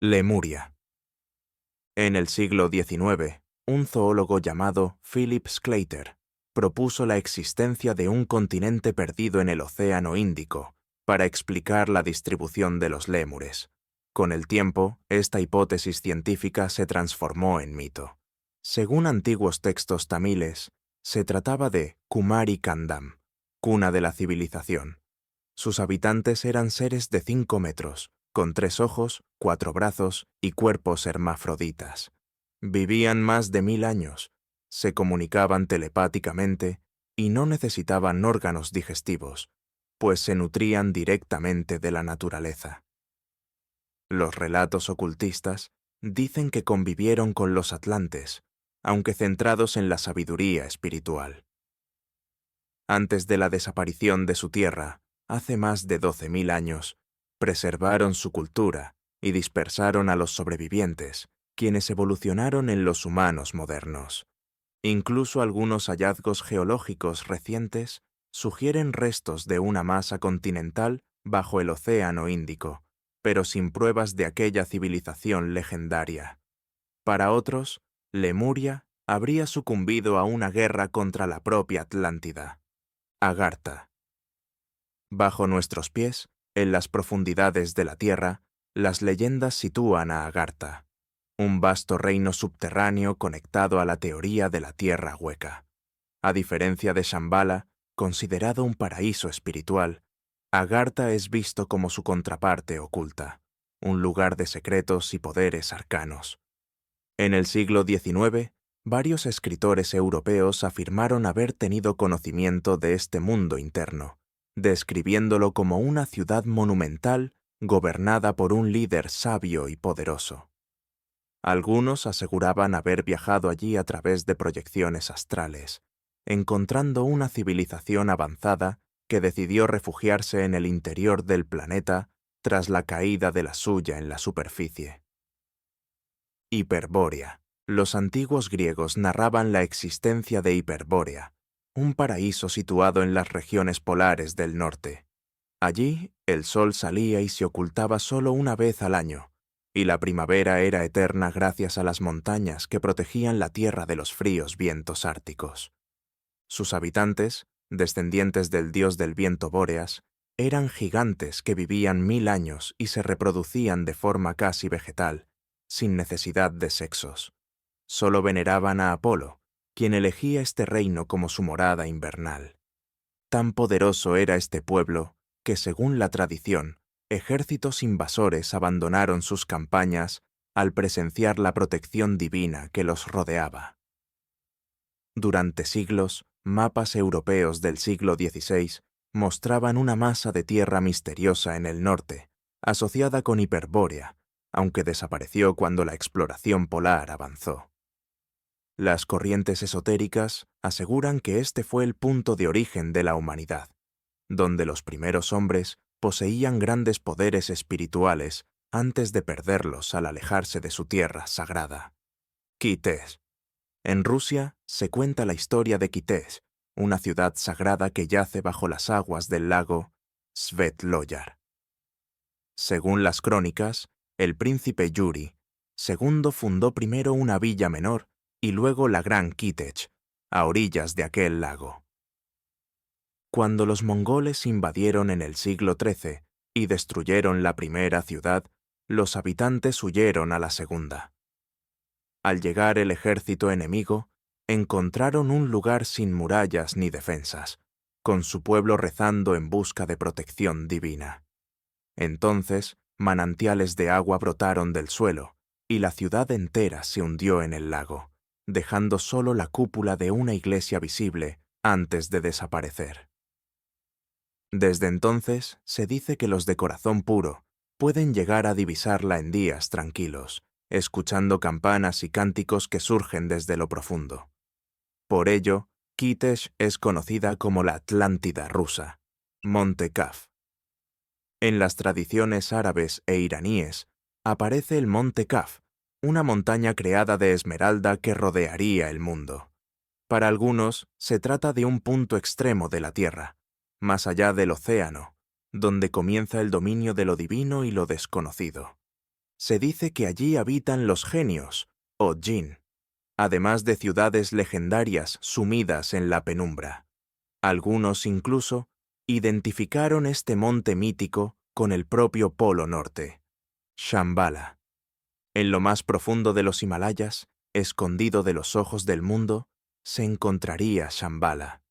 Lemuria. En el siglo XIX, un zoólogo llamado Philip Sclater propuso la existencia de un continente perdido en el Océano Índico para explicar la distribución de los lémures. Con el tiempo, esta hipótesis científica se transformó en mito. Según antiguos textos tamiles, se trataba de Kumari Kandam, cuna de la civilización. Sus habitantes eran seres de 5 metros, con 3 ojos, 4 brazos y cuerpos hermafroditas. Vivían más de 1000 años, se comunicaban telepáticamente y no necesitaban órganos digestivos, pues se nutrían directamente de la naturaleza. Los relatos ocultistas dicen que convivieron con los atlantes, aunque centrados en la sabiduría espiritual. Antes de la desaparición de su tierra, hace más de 12.000 años, preservaron su cultura y dispersaron a los sobrevivientes, quienes evolucionaron en los humanos modernos. Incluso algunos hallazgos geológicos recientes sugieren restos de una masa continental bajo el Océano Índico, pero sin pruebas de aquella civilización legendaria. Para otros, Lemuria habría sucumbido a una guerra contra la propia Atlántida. Agartha. Bajo nuestros pies, en las profundidades de la Tierra, las leyendas sitúan a Agartha, un vasto reino subterráneo conectado a la teoría de la Tierra hueca. A diferencia de Shambhala, considerado un paraíso espiritual, Agartha es visto como su contraparte oculta, un lugar de secretos y poderes arcanos. En el siglo XIX, varios escritores europeos afirmaron haber tenido conocimiento de este mundo interno, describiéndolo como una ciudad monumental gobernada por un líder sabio y poderoso. Algunos aseguraban haber viajado allí a través de proyecciones astrales, encontrando una civilización avanzada que decidió refugiarse en el interior del planeta tras la caída de la suya en la superficie. Hiperbórea. Los antiguos griegos narraban la existencia de Hiperbórea, un paraíso situado en las regiones polares del norte. Allí, el sol salía y se ocultaba solo una vez al año, y la primavera era eterna gracias a las montañas que protegían la tierra de los fríos vientos árticos. Sus habitantes, descendientes del dios del viento Bóreas, eran gigantes que vivían 1000 años y se reproducían de forma casi vegetal, sin necesidad de sexos. Solo veneraban a Apolo, quien elegía este reino como su morada invernal. Tan poderoso era este pueblo que, según la tradición, ejércitos invasores abandonaron sus campañas al presenciar la protección divina que los rodeaba. Durante siglos, mapas europeos del siglo XVI mostraban una masa de tierra misteriosa en el norte, asociada con Hiperbórea, aunque desapareció cuando la exploración polar avanzó. Las corrientes esotéricas aseguran que este fue el punto de origen de la humanidad, donde los primeros hombres poseían grandes poderes espirituales antes de perderlos al alejarse de su tierra sagrada. Kites. En Rusia se cuenta la historia de Kites, una ciudad sagrada que yace bajo las aguas del lago Svetloyar. Según las crónicas, el príncipe Yuri II fundó primero una villa menor y luego la Gran Kitech, a orillas de aquel lago. Cuando los mongoles invadieron en el siglo XIII y destruyeron la primera ciudad, los habitantes huyeron a la segunda. Al llegar el ejército enemigo, encontraron un lugar sin murallas ni defensas, con su pueblo rezando en busca de protección divina. Entonces, manantiales de agua brotaron del suelo, y la ciudad entera se hundió en el lago, dejando solo la cúpula de una iglesia visible antes de desaparecer. Desde entonces, se dice que los de corazón puro pueden llegar a divisarla en días tranquilos, escuchando campanas y cánticos que surgen desde lo profundo. Por ello, Kitech es conocida como la Atlántida rusa, Monte Kaf. En las tradiciones árabes e iraníes, aparece el Monte Kaf, una montaña creada de esmeralda que rodearía el mundo. Para algunos, se trata de un punto extremo de la Tierra, más allá del océano, donde comienza el dominio de lo divino y lo desconocido. Se dice que allí habitan los genios, o jinn, además de ciudades legendarias sumidas en la penumbra. Algunos incluso identificaron este monte mítico con el propio Polo Norte, Shambhala. En lo más profundo de los Himalayas, escondido de los ojos del mundo, se encontraría Shambhala.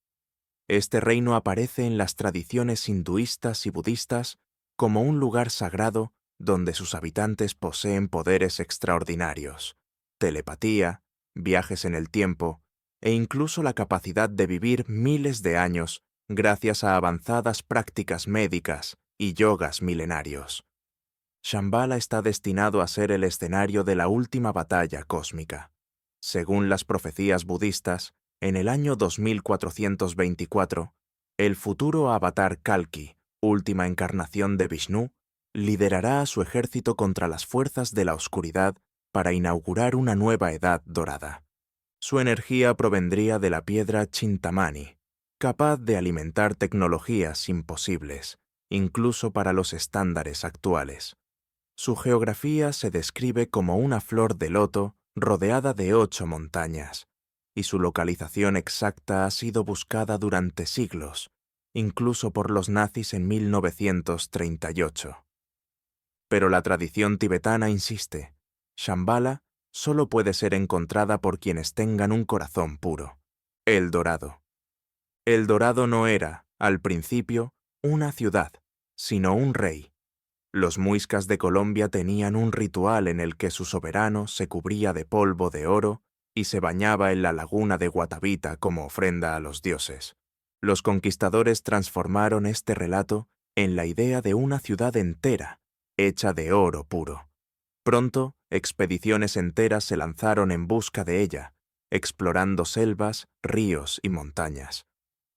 Este reino aparece en las tradiciones hinduistas y budistas como un lugar sagrado donde sus habitantes poseen poderes extraordinarios, telepatía, viajes en el tiempo e incluso la capacidad de vivir miles de años gracias a avanzadas prácticas médicas y yogas milenarios. Shambhala está destinado a ser el escenario de la última batalla cósmica. Según las profecías budistas, en el año 2424, el futuro avatar Kalki, última encarnación de Vishnu, liderará a su ejército contra las fuerzas de la oscuridad para inaugurar una nueva edad dorada. Su energía provendría de la piedra Chintamani, capaz de alimentar tecnologías imposibles, incluso para los estándares actuales. Su geografía se describe como una flor de loto rodeada de 8 montañas, y su localización exacta ha sido buscada durante siglos, incluso por los nazis en 1938. Pero la tradición tibetana insiste, Shambhala solo puede ser encontrada por quienes tengan un corazón puro. El Dorado. El Dorado no era, al principio, una ciudad, sino un rey. Los muiscas de Colombia tenían un ritual en el que su soberano se cubría de polvo de oro y se bañaba en la laguna de Guatavita como ofrenda a los dioses. Los conquistadores transformaron este relato en la idea de una ciudad entera, hecha de oro puro. Pronto, expediciones enteras se lanzaron en busca de ella, explorando selvas, ríos y montañas.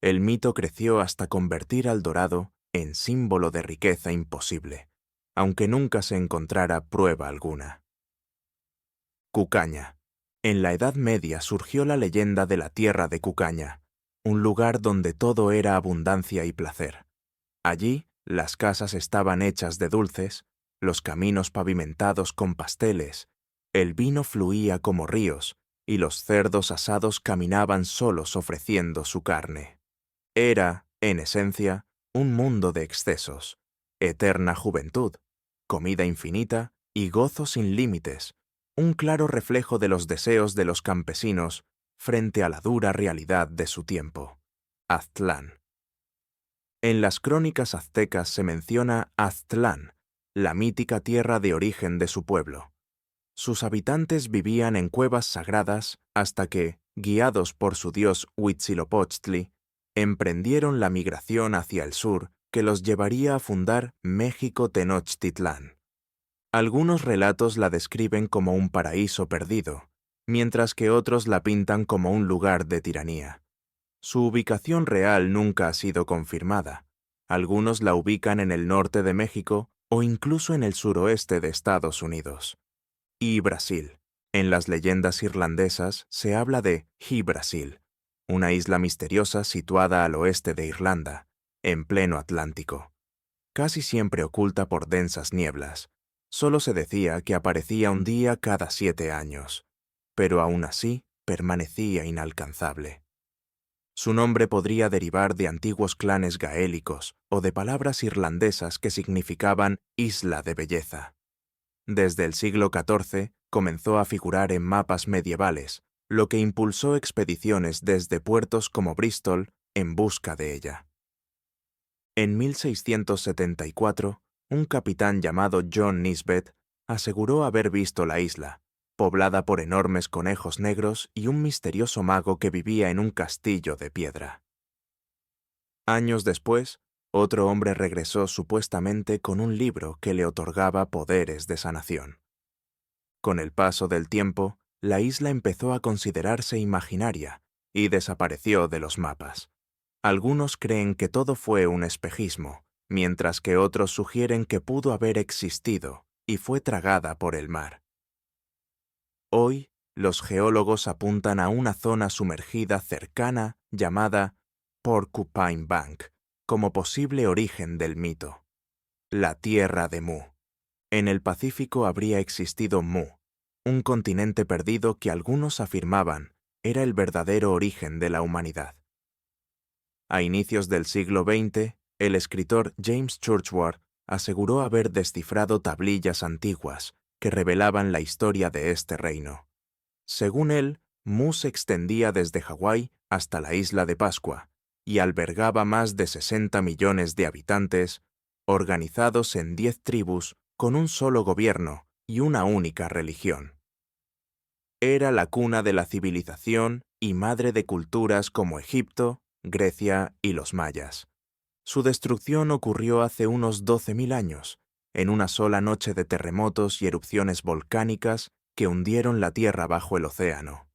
El mito creció hasta convertir al Dorado en símbolo de riqueza imposible, aunque nunca se encontrara prueba alguna. Cucaña. En la Edad Media surgió la leyenda de la tierra de Cucaña, un lugar donde todo era abundancia y placer. Allí, las casas estaban hechas de dulces, los caminos pavimentados con pasteles, el vino fluía como ríos, y los cerdos asados caminaban solos ofreciendo su carne. Era, en esencia, un mundo de excesos, eterna juventud, comida infinita y gozo sin límites, un claro reflejo de los deseos de los campesinos frente a la dura realidad de su tiempo. Aztlán. En las crónicas aztecas se menciona Aztlán, la mítica tierra de origen de su pueblo. Sus habitantes vivían en cuevas sagradas hasta que, guiados por su dios Huitzilopochtli, emprendieron la migración hacia el sur que los llevaría a fundar México Tenochtitlán. Algunos relatos la describen como un paraíso perdido, mientras que otros la pintan como un lugar de tiranía. Su ubicación real nunca ha sido confirmada. Algunos la ubican en el norte de México o incluso en el suroeste de Estados Unidos. Y Brasil. En las leyendas irlandesas se habla de Hy-Brasil, una isla misteriosa situada al oeste de Irlanda, en pleno Atlántico. Casi siempre oculta por densas nieblas. Solo se decía que aparecía un día cada 7 años, pero aún así permanecía inalcanzable. Su nombre podría derivar de antiguos clanes gaélicos o de palabras irlandesas que significaban isla de belleza. Desde el siglo XIV comenzó a figurar en mapas medievales, lo que impulsó expediciones desde puertos como Bristol en busca de ella. En 1674, un capitán llamado John Nisbet aseguró haber visto la isla, poblada por enormes conejos negros y un misterioso mago que vivía en un castillo de piedra. Años después, otro hombre regresó supuestamente con un libro que le otorgaba poderes de sanación. Con el paso del tiempo, la isla empezó a considerarse imaginaria y desapareció de los mapas. Algunos creen que todo fue un espejismo, mientras que otros sugieren que pudo haber existido y fue tragada por el mar. Hoy, los geólogos apuntan a una zona sumergida cercana llamada Porcupine Bank como posible origen del mito. La tierra de Mu. En el Pacífico habría existido Mu, un continente perdido que algunos afirmaban era el verdadero origen de la humanidad. A inicios del siglo XX, el escritor James Churchward aseguró haber descifrado tablillas antiguas que revelaban la historia de este reino. Según él, Mu se extendía desde Hawái hasta la isla de Pascua y albergaba más de 60 millones de habitantes, organizados en 10 tribus con un solo gobierno y una única religión. Era la cuna de la civilización y madre de culturas como Egipto, Grecia y los mayas. Su destrucción ocurrió hace unos 12.000 años, en una sola noche de terremotos y erupciones volcánicas que hundieron la tierra bajo el océano.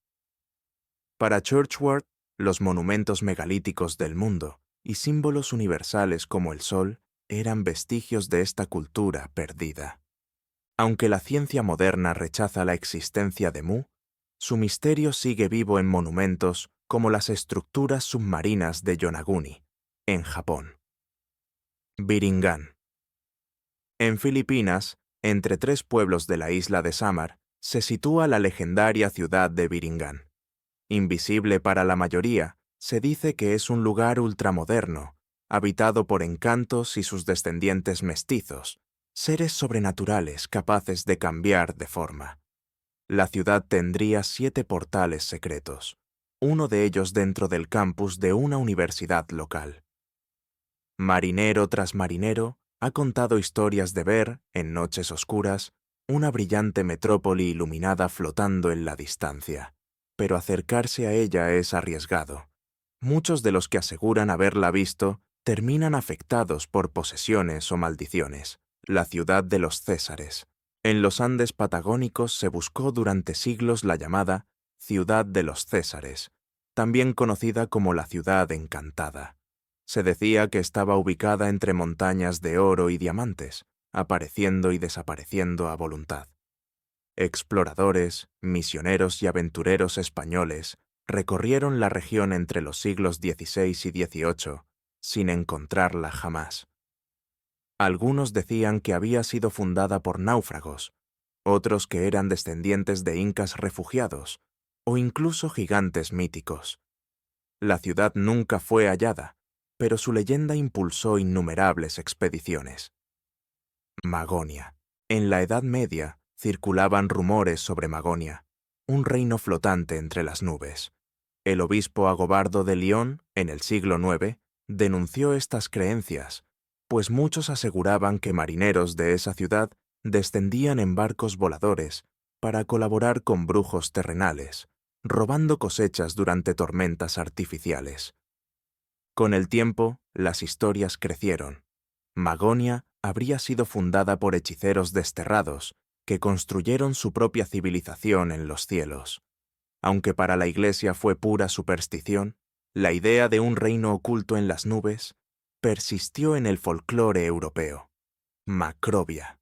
Para Churchward, los monumentos megalíticos del mundo y símbolos universales como el sol eran vestigios de esta cultura perdida. Aunque la ciencia moderna rechaza la existencia de Mu, su misterio sigue vivo en monumentos como las estructuras submarinas de Yonaguni, en Japón. Biringan. En Filipinas, entre 3 pueblos de la isla de Samar, se sitúa la legendaria ciudad de Biringan. Invisible para la mayoría, se dice que es un lugar ultramoderno, habitado por encantos y sus descendientes mestizos, seres sobrenaturales capaces de cambiar de forma. La ciudad tendría 7 portales secretos, uno de ellos dentro del campus de una universidad local. Marinero tras marinero ha contado historias de ver, en noches oscuras, una brillante metrópoli iluminada flotando en la distancia. Pero acercarse a ella es arriesgado. Muchos de los que aseguran haberla visto terminan afectados por posesiones o maldiciones. La ciudad de los Césares. En los Andes patagónicos se buscó durante siglos la llamada Ciudad de los Césares, también conocida como la Ciudad Encantada. Se decía que estaba ubicada entre montañas de oro y diamantes, apareciendo y desapareciendo a voluntad. Exploradores, misioneros y aventureros españoles recorrieron la región entre los siglos XVI y XVIII, sin encontrarla jamás. Algunos decían que había sido fundada por náufragos, otros que eran descendientes de incas refugiados, o incluso gigantes míticos. La ciudad nunca fue hallada, pero su leyenda impulsó innumerables expediciones. Magonia. En la Edad Media circulaban rumores sobre Magonia, un reino flotante entre las nubes. El obispo Agobardo de León, en el siglo IX, denunció estas creencias, pues muchos aseguraban que marineros de esa ciudad descendían en barcos voladores para colaborar con brujos terrenales, robando cosechas durante tormentas artificiales. Con el tiempo, las historias crecieron. Magonia habría sido fundada por hechiceros desterrados que construyeron su propia civilización en los cielos. Aunque para la Iglesia fue pura superstición, la idea de un reino oculto en las nubes persistió en el folclore europeo. Macrobia.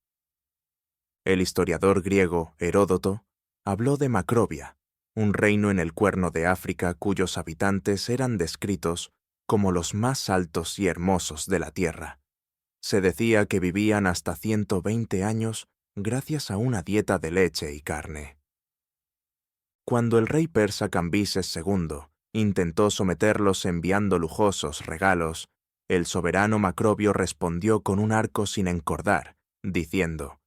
El historiador griego Heródoto habló de Macrobia, un reino en el Cuerno de África cuyos habitantes eran descritos como los más altos y hermosos de la tierra. Se decía que vivían hasta 120 años gracias a una dieta de leche y carne. Cuando el rey persa Cambises II intentó someterlos enviando lujosos regalos, el soberano Macrobio respondió con un arco sin encordar, diciendo: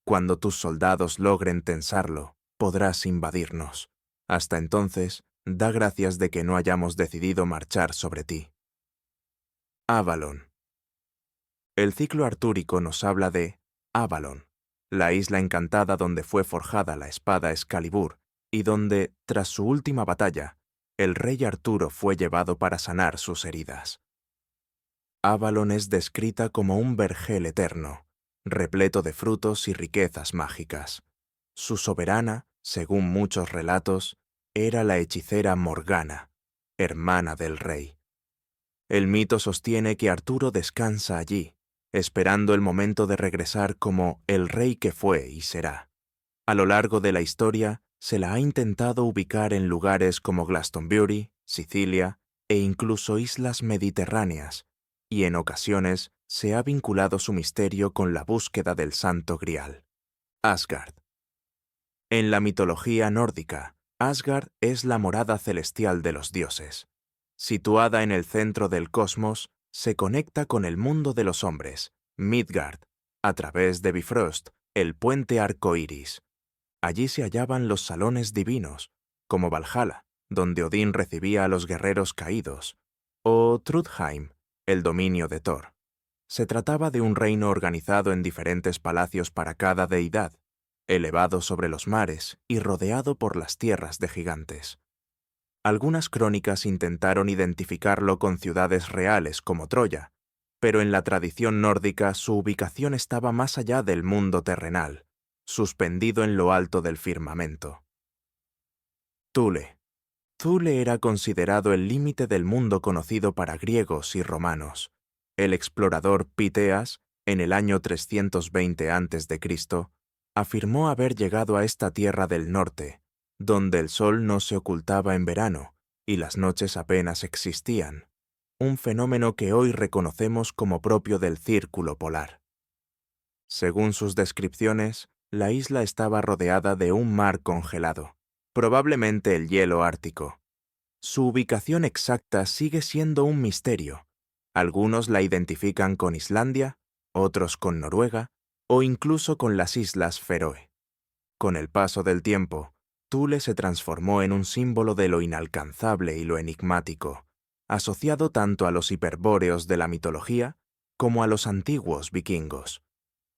«Cuando tus soldados logren tensarlo, podrás invadirnos. Hasta entonces, da gracias de que no hayamos decidido marchar sobre ti». Avalon. El ciclo artúrico nos habla de Avalon, la isla encantada donde fue forjada la espada Excalibur y donde, tras su última batalla, el rey Arturo fue llevado para sanar sus heridas. Avalon es descrita como un vergel eterno, repleto de frutos y riquezas mágicas. Su soberana, según muchos relatos, era la hechicera Morgana, hermana del rey. El mito sostiene que Arturo descansa allí, esperando el momento de regresar como el rey que fue y será. A lo largo de la historia, se la ha intentado ubicar en lugares como Glastonbury, Sicilia e incluso islas mediterráneas, y en ocasiones se ha vinculado su misterio con la búsqueda del Santo Grial. Asgard. En la mitología nórdica, Asgard es la morada celestial de los dioses. Situada en el centro del cosmos, se conecta con el mundo de los hombres, Midgard, a través de Bifrost, el puente arcoíris. Allí se hallaban los salones divinos, como Valhalla, donde Odín recibía a los guerreros caídos, o Trudheim, el dominio de Thor. Se trataba de un reino organizado en diferentes palacios para cada deidad, elevado sobre los mares y rodeado por las tierras de gigantes. Algunas crónicas intentaron identificarlo con ciudades reales como Troya, pero en la tradición nórdica su ubicación estaba más allá del mundo terrenal, suspendido en lo alto del firmamento. Thule. Thule era considerado el límite del mundo conocido para griegos y romanos. El explorador Piteas, en el año 320 a.C., afirmó haber llegado a esta tierra del norte, donde el sol no se ocultaba en verano y las noches apenas existían, un fenómeno que hoy reconocemos como propio del círculo polar. Según sus descripciones, la isla estaba rodeada de un mar congelado, probablemente el hielo ártico. Su ubicación exacta sigue siendo un misterio. Algunos la identifican con Islandia, otros con Noruega, o incluso con las Islas Feroe. Con el paso del tiempo, Thule se transformó en un símbolo de lo inalcanzable y lo enigmático, asociado tanto a los hiperbóreos de la mitología como a los antiguos vikingos.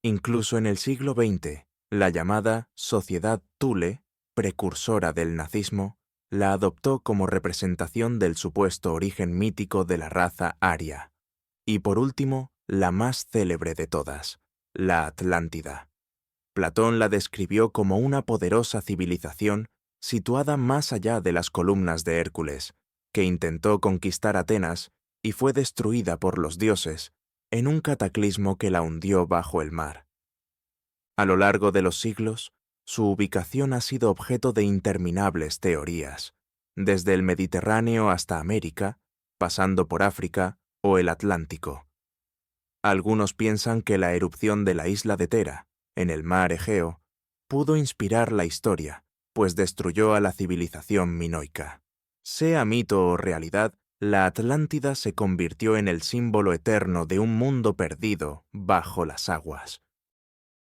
Incluso en el siglo XX, la llamada Sociedad Thule, precursora del nazismo, la adoptó como representación del supuesto origen mítico de la raza aria. Y por último, la más célebre de todas, la Atlántida. Platón la describió como una poderosa civilización situada más allá de las columnas de Hércules, que intentó conquistar Atenas y fue destruida por los dioses en un cataclismo que la hundió bajo el mar. A lo largo de los siglos, su ubicación ha sido objeto de interminables teorías, desde el Mediterráneo hasta América, pasando por África o el Atlántico. Algunos piensan que la erupción de la isla de Tera, en el mar Egeo, pudo inspirar la historia, pues destruyó a la civilización minoica. Sea mito o realidad, la Atlántida se convirtió en el símbolo eterno de un mundo perdido bajo las aguas.